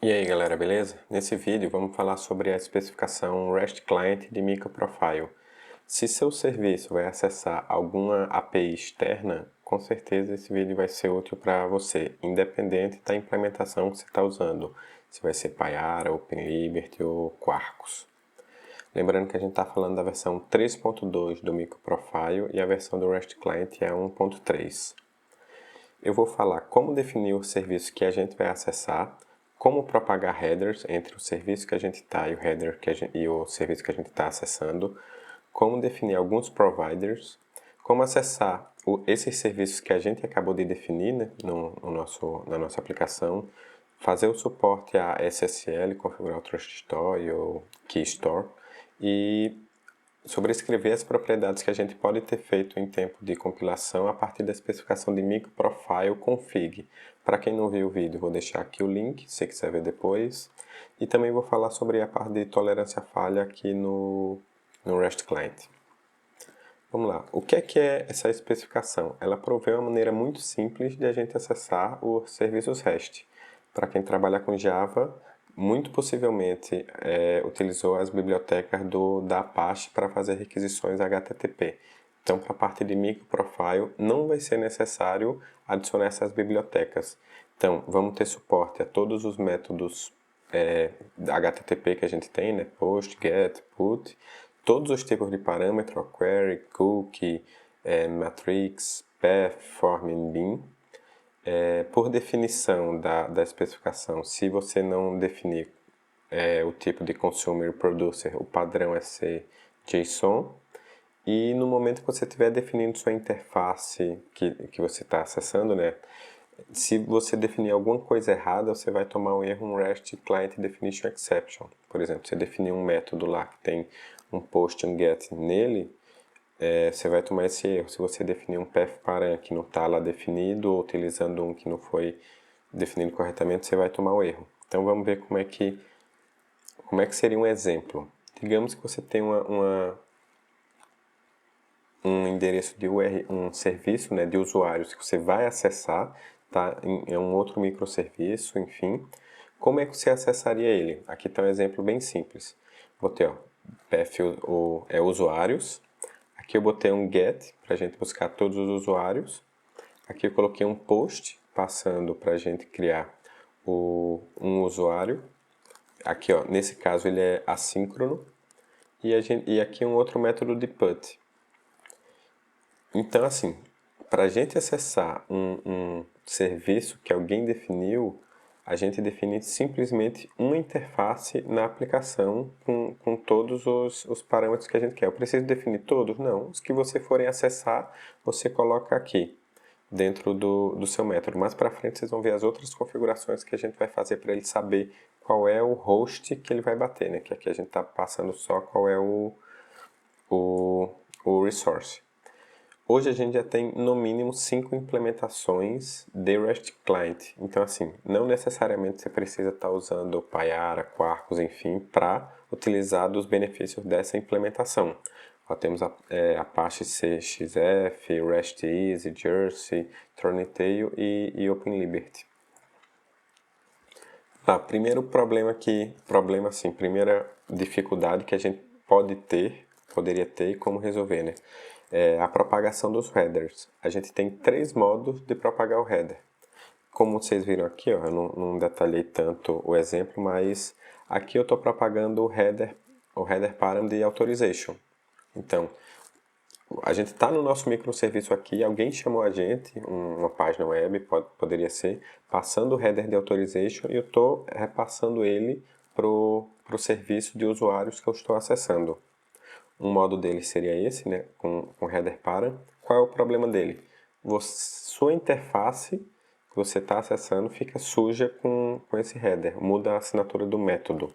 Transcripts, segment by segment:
E aí galera, beleza? Nesse vídeo vamos falar sobre a especificação REST Client de Microprofile. Se seu serviço vai acessar alguma API externa, com certeza esse vídeo vai ser útil para você, independente da implementação que você está usando. Se vai ser Payara, OpenLiberty ou Quarkus. Lembrando que a gente está falando da versão 3.2 do Microprofile e a versão do REST Client é 1.3. Eu vou falar como definir o serviço que a gente vai acessar, como propagar headers entre o serviço que a gente está e o header e o serviço que a gente está acessando, como definir alguns providers, como acessar esses serviços que a gente acabou de definir, né, na nossa aplicação, fazer o suporte a SSL, configurar o Trust Store ou Key Store e sobrescrever as propriedades que a gente pode ter feito em tempo de compilação a partir da especificação de Microprofile config. Para quem não viu o vídeo, vou deixar aqui o link, se quiser ver depois. E também vou falar sobre a parte de tolerância à falha aqui no REST Client. Vamos lá, o que é essa especificação? Ela provê uma maneira muito simples de a gente acessar os serviços REST. Para quem trabalha com Java, muito possivelmente utilizou as bibliotecas da Apache para fazer requisições HTTP. Então, para a parte de microprofile, não vai ser necessário adicionar essas bibliotecas. Então, vamos ter suporte a todos os métodos HTTP que a gente tem, né? Post, GET, PUT, todos os tipos de parâmetro, query, cookie, matrix, path, form e bin. Por definição da especificação, se você não definir o tipo de consumer producer, o padrão é ser JSON. E no momento que você estiver definindo sua interface que você está acessando, né? Se você definir alguma coisa errada, você vai tomar um erro, um REST Client Definition Exception. Por exemplo, você definir um método lá que tem um post e um get nele, você vai tomar esse erro. Se você definir um path param que não está lá definido, ou utilizando um que não foi definido corretamente, você vai tomar o erro. Então vamos ver como é que seria um exemplo. Digamos que você tem um endereço de URL, um serviço, né, de usuários que você vai acessar, tá? É um outro microserviço, enfim. Como é que você acessaria ele? Aqui está um exemplo bem simples. Botei, ó, path usuários. Aqui eu botei um get para a gente buscar todos os usuários. Aqui eu coloquei um post passando para a gente criar um usuário. Aqui, ó, nesse caso ele é assíncrono. E aqui um outro método de put. Então, assim, para a gente acessar um serviço que alguém definiu, a gente define simplesmente uma interface na aplicação com todos os parâmetros que a gente quer. Eu preciso definir todos? Não. Os que você forem acessar, você coloca aqui, dentro do seu método. Mais para frente vocês vão ver as outras configurações que a gente vai fazer para ele saber qual é o host que ele vai bater, né? Que aqui a gente está passando só qual é o resource. Hoje a gente já tem no mínimo 5 implementações de REST Client. Então, assim, não necessariamente você precisa estar usando Payara, Quarkus, enfim, para utilizar dos benefícios dessa implementação. Ó, temos Apache CXF, REST Easy, Jersey, Tornado e OpenLiberty. Tá, primeiro primeira dificuldade que a gente poderia ter e como resolver, né? É a propagação dos headers. A gente tem 3 modos de propagar o header. Como vocês viram aqui, ó, eu não detalhei tanto o exemplo, mas aqui eu estou propagando o header param de authorization. Então, a gente está no nosso microserviço aqui, alguém chamou a gente, uma página web, poderia ser, passando o header de authorization e eu estou repassando ele para o serviço de usuários que eu estou acessando. Um modo dele seria esse, né, com header param. Qual é o problema dele? Sua interface que você está acessando fica suja com esse header, muda a assinatura do método.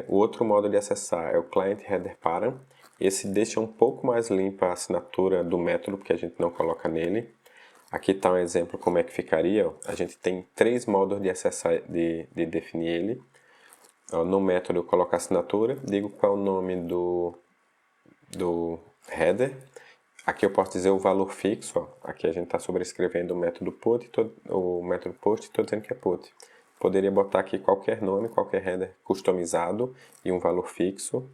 O outro modo de acessar é o client header param. Esse deixa um pouco mais limpa a assinatura do método, porque a gente não coloca nele. Aqui está um exemplo como é que ficaria. Ó. A gente tem 3 modos de acessar, de definir ele. Ó, no método eu coloco a assinatura, digo qual é o nome do header. Aqui eu posso dizer o valor fixo. Ó. Aqui a gente está sobrescrevendo o método put, o método post, estou dizendo que é put. Poderia botar aqui qualquer nome, qualquer header customizado e um valor fixo.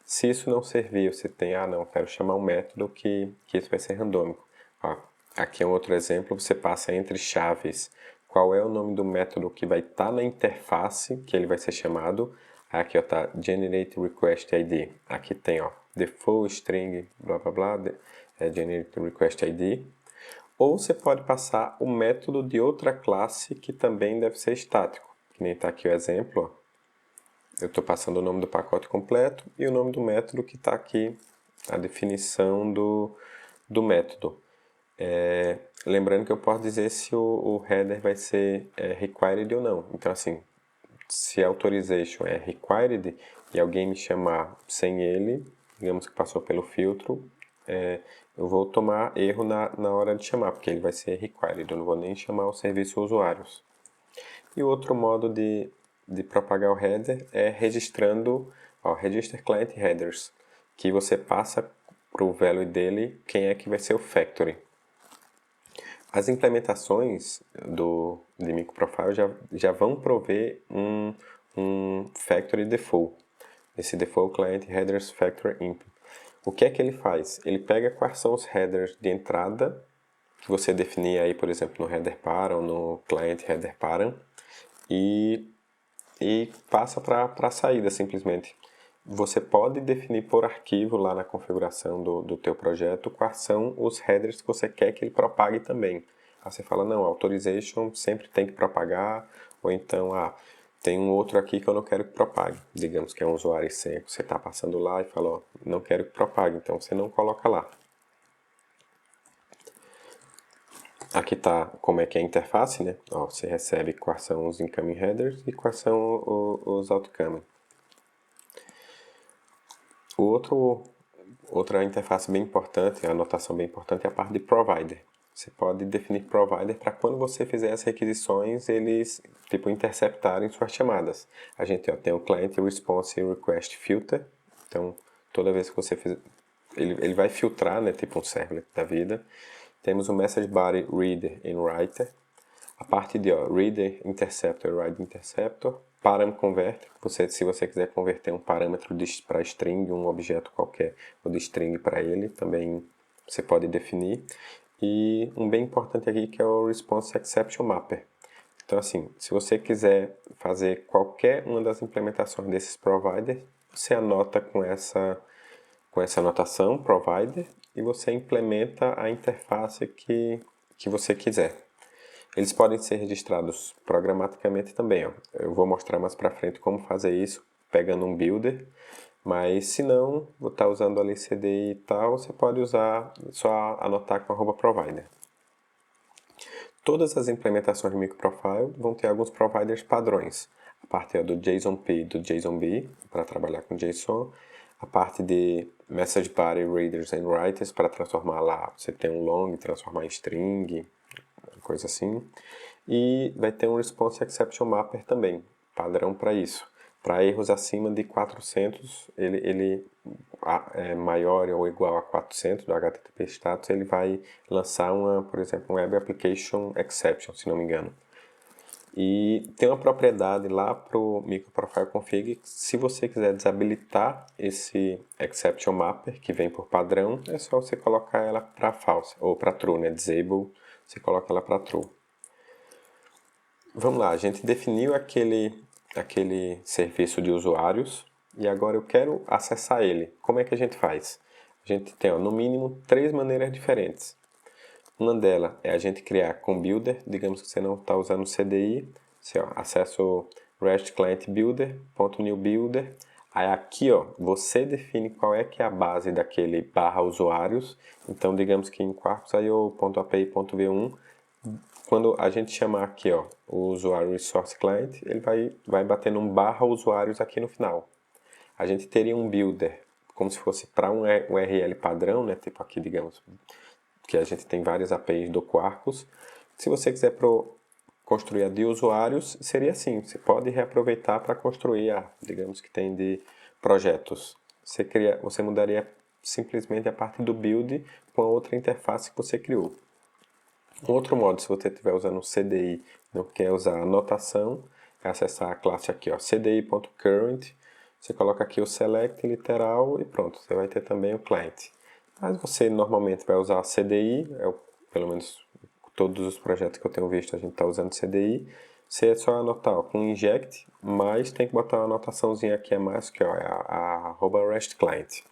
Se isso não servir, você tem, não, quero chamar um método que isso vai ser randômico. Ó, aqui é um outro exemplo, você passa entre chaves qual é o nome do método que vai estar na interface, que ele vai ser chamado. Aqui está Generate Request ID. Aqui tem default string, blá blá blá, Generate Request ID. Ou você pode passar o método de outra classe que também deve ser estático. Que nem está aqui o exemplo. Eu estou passando o nome do pacote completo e o nome do método que está aqui, a definição do método. Lembrando que eu posso dizer se o header vai ser required ou não. Então, assim, se a authorization é required e alguém me chamar sem ele, digamos que passou pelo filtro, eu vou tomar erro na hora de chamar, porque ele vai ser required, eu não vou nem chamar o serviço usuários. E o outro modo de propagar o header é registrando, Register Client Headers, que você passa para o value dele quem é que vai ser o factory. As implementações de MicroProfile já vão prover um factory default. Esse default client headers factory imp. O que é que ele faz? Ele pega quais são os headers de entrada que você definir aí, por exemplo, no header param, no client header param, e passa para a saída simplesmente. Você pode definir por arquivo lá na configuração do teu projeto quais são os headers que você quer que ele propague também. Aí você fala, não, authorization sempre tem que propagar, ou então, tem um outro aqui que eu não quero que propague. Digamos que é um usuário e senha que você está passando lá e fala, não quero que propague, então você não coloca lá. Aqui está como é que é a interface, né? Você recebe quais são os incoming headers e quais são os outcoming. Outra interface bem importante, a anotação bem importante é a parte de provider. Você pode definir provider para quando você fizer as requisições, eles interceptarem suas chamadas. A gente tem o Client Response Request Filter. Então, toda vez que você fizer, ele vai filtrar, né, tipo um servlet da vida. Temos o Message Body Reader and Writer. A parte de Reader Interceptor e Write Interceptor. Param Converter, se você quiser converter um parâmetro para string, um objeto qualquer, ou de string para ele, também você pode definir. E um bem importante aqui que é o Response Exception Mapper. Então, assim, se você quiser fazer qualquer uma das implementações desses providers, você anota com essa anotação, provider, e você implementa a interface que você quiser. Eles podem ser registrados programaticamente também. Eu vou mostrar mais para frente como fazer isso, pegando um builder. Mas se não, vou estar usando ali CDI e tal, você pode usar, só anotar com @provider. Todas as implementações de MicroProfile vão ter alguns providers padrões. A parte do JSON-P e do JSON-B, para trabalhar com JSON. A parte de Message Body Readers and Writers, para transformar lá, você tem um long, transformar em string, coisa assim. E vai ter um Response Exception Mapper também, padrão para isso. Para erros acima de 400, ele é maior ou igual a 400 do HTTP status, ele vai lançar por exemplo, um Web Application Exception, se não me engano. E tem uma propriedade lá para o MicroProfile Config, se você quiser desabilitar esse Exception Mapper, que vem por padrão, é só você colocar ela para false, ou para true, né? Disable, você coloca ela para true. Vamos lá, a gente definiu aquele serviço de usuários e agora eu quero acessar ele. Como é que a gente faz? A gente tem, no mínimo, 3 maneiras diferentes. Uma delas é a gente criar com builder, digamos que você não está usando o CDI, você acessa o REST Client Builder, .new builder, aí aqui você define qual é que é a base daquele /usuários, então digamos que em quarkus.io.api.v1, quando a gente chamar aqui o usuário Resource Client, ele vai bater num /usuários aqui no final. A gente teria um builder como se fosse para um URL padrão, né? Tipo aqui, digamos, que a gente tem várias APIs do Quarkus. Se você quiser construir a de usuários, seria assim. Você pode reaproveitar para construir digamos que tem de projetos. Você mudaria simplesmente a parte do build com a outra interface que você criou. Um outro modo, se você estiver usando o CDI, não quer usar anotação, é acessar a classe aqui, ó, cdi.current, você coloca aqui o select literal e pronto, você vai ter também o client. Mas você normalmente vai usar CDI, pelo menos todos os projetos que eu tenho visto a gente está usando CDI. Você é só anotar ó, com inject, mas tem que botar uma anotaçãozinha aqui a mais, que ó, é a @REST_CLIENT.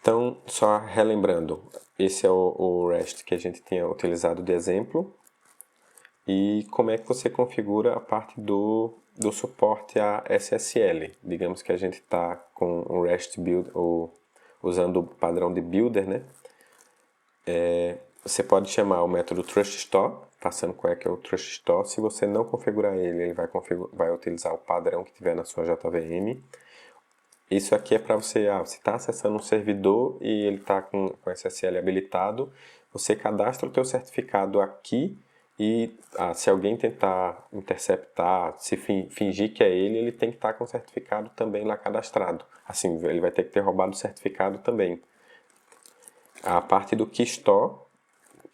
Então, só relembrando, esse é o REST que a gente tinha utilizado de exemplo. E como é que você configura a parte do suporte a SSL. Digamos que a gente está com o REST Build, ou usando o padrão de Builder, né? Você pode chamar o método TrustStore, passando qual é que é o TrustStore. Se você não configurar ele, ele vai utilizar o padrão que tiver na sua JVM. Isso aqui é para você, você está acessando um servidor e ele está com SSL habilitado, você cadastra o teu certificado aqui e se alguém tentar interceptar, se fingir que é ele tem que estar com o certificado também lá cadastrado. Assim, ele vai ter que ter roubado o certificado também. A parte do keystore,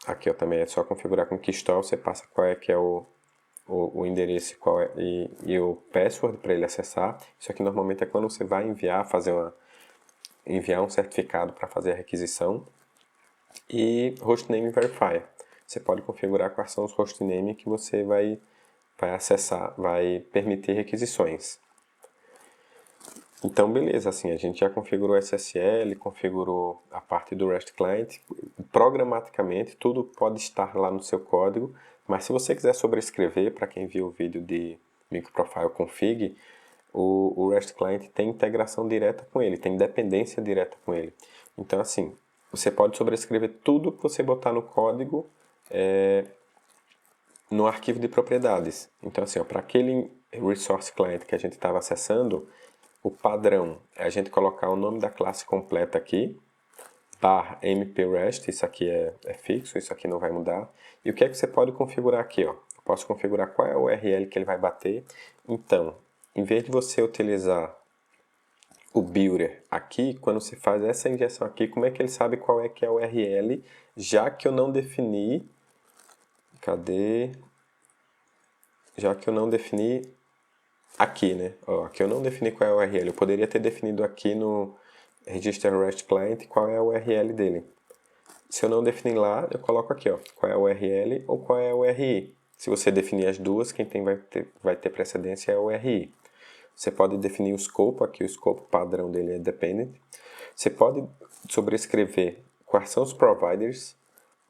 aqui ó, também é só configurar com keystore, você passa qual é que é o endereço e o password para ele acessar. Isso aqui normalmente é quando você vai enviar um certificado para fazer a requisição. E hostname verifier. Você pode configurar quais são os hostname que você vai acessar, vai permitir requisições. Então, beleza, assim, a gente já configurou o SSL, configurou a parte do REST Client. Programaticamente, tudo pode estar lá no seu código, mas se você quiser sobrescrever, para quem viu o vídeo de Microprofile Config, o REST Client tem integração direta com ele, tem dependência direta com ele. Então, assim, você pode sobrescrever tudo que você botar no código no arquivo de propriedades. Então, assim, para aquele Resource Client que a gente estava acessando, o padrão é a gente colocar o nome da classe completa aqui, /mprest, isso aqui é fixo, isso aqui não vai mudar. E o que é que você pode configurar aqui? Ó? Eu posso configurar qual é a URL que ele vai bater. Então, em vez de você utilizar o builder aqui, quando você faz essa injeção aqui, como é que ele sabe qual é que é a URL, já que eu não defini... Cadê? Já que eu não defini aqui, né? Ó, aqui eu não defini qual é a URL. Eu poderia ter definido aqui no Register REST Client qual é a URL dele. Se eu não definir lá, eu coloco aqui, ó, qual é a URL ou qual é a URI. Se você definir as duas, quem vai ter precedência é a URI. Você pode definir o escopo, aqui o escopo padrão dele é dependent. Você pode sobrescrever quais são os providers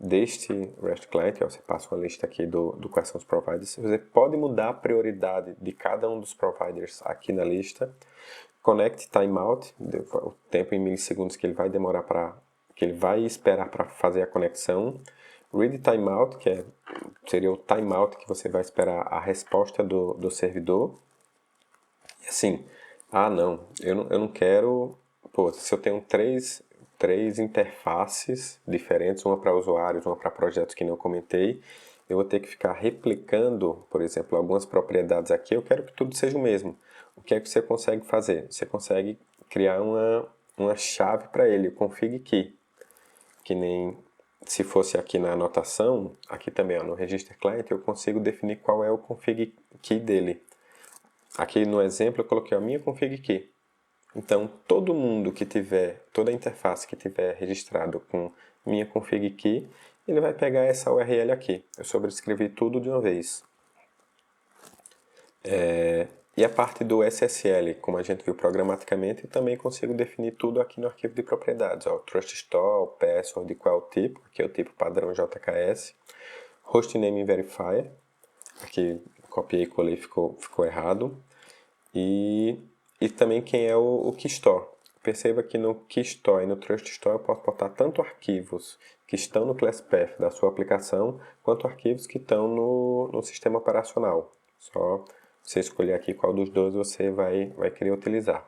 deste REST Client, ó, você passa uma lista aqui do quais são os providers. Você pode mudar a prioridade de cada um dos providers aqui na lista. Connect timeout, o tempo em milissegundos que ele vai demorar que ele vai esperar para fazer a conexão. Read timeout, que seria o timeout que você vai esperar a resposta do servidor. E assim, não, eu não quero... Pô, se eu tenho três interfaces diferentes, uma para usuários, uma para projetos que não comentei, eu vou ter que ficar replicando, por exemplo, algumas propriedades aqui, eu quero que tudo seja o mesmo. O que é que você consegue fazer? Você consegue criar uma chave para ele, o config key, que nem se fosse aqui na anotação, aqui também ó, no Register Client, eu consigo definir qual é o config key dele. Aqui no exemplo eu coloquei a minha config key. Então, todo mundo que tiver, toda a interface que tiver registrado com minha config key, ele vai pegar essa URL aqui. Eu sobrescrevi tudo de uma vez. E a parte do SSL, como a gente viu programaticamente, eu também consigo definir tudo aqui no arquivo de propriedades. Ó, TrustStore, o password, qual é o tipo, aqui é o tipo padrão JKS. Hostname verifier, aqui copiei e colei, ficou errado. E também quem é o keystore. Perceba que no keystore e no TrustStore eu posso botar tanto arquivos que estão no class path da sua aplicação, quanto arquivos que estão no sistema operacional. Só você escolher aqui qual dos dois você vai querer utilizar.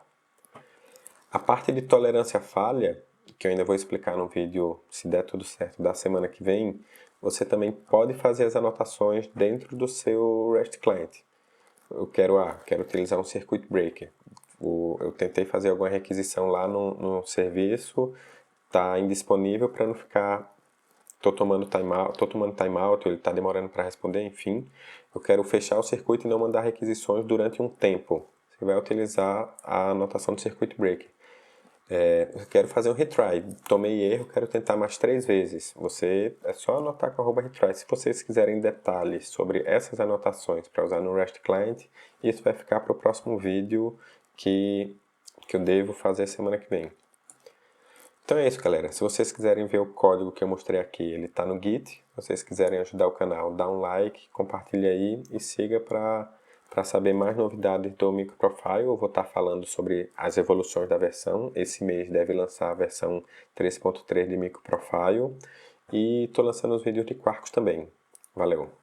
A parte de tolerância à falha, que eu ainda vou explicar no vídeo, se der tudo certo, da semana que vem, você também pode fazer as anotações dentro do seu REST Client. Eu quero utilizar um circuit breaker. Eu tentei fazer alguma requisição lá no serviço, está indisponível para não ficar tô tomando timeout, ele está demorando para responder, enfim. Eu quero fechar o circuito e não mandar requisições durante um tempo. Você vai utilizar a anotação do circuit breaker. Eu quero fazer um retry, tomei erro, quero tentar mais 3 vezes. É só anotar com @retry. Se vocês quiserem detalhes sobre essas anotações para usar no REST Client, isso vai ficar para o próximo vídeo que eu devo fazer semana que vem. Então é isso, galera. Se vocês quiserem ver o código que eu mostrei aqui, ele está no Git. Se vocês quiserem ajudar o canal, dá um like, compartilha aí e siga para saber mais novidades do MicroProfile. Eu vou estar falando sobre as evoluções da versão. Esse mês deve lançar a versão 3.3 de MicroProfile. E estou lançando os vídeos de Quarkus também. Valeu!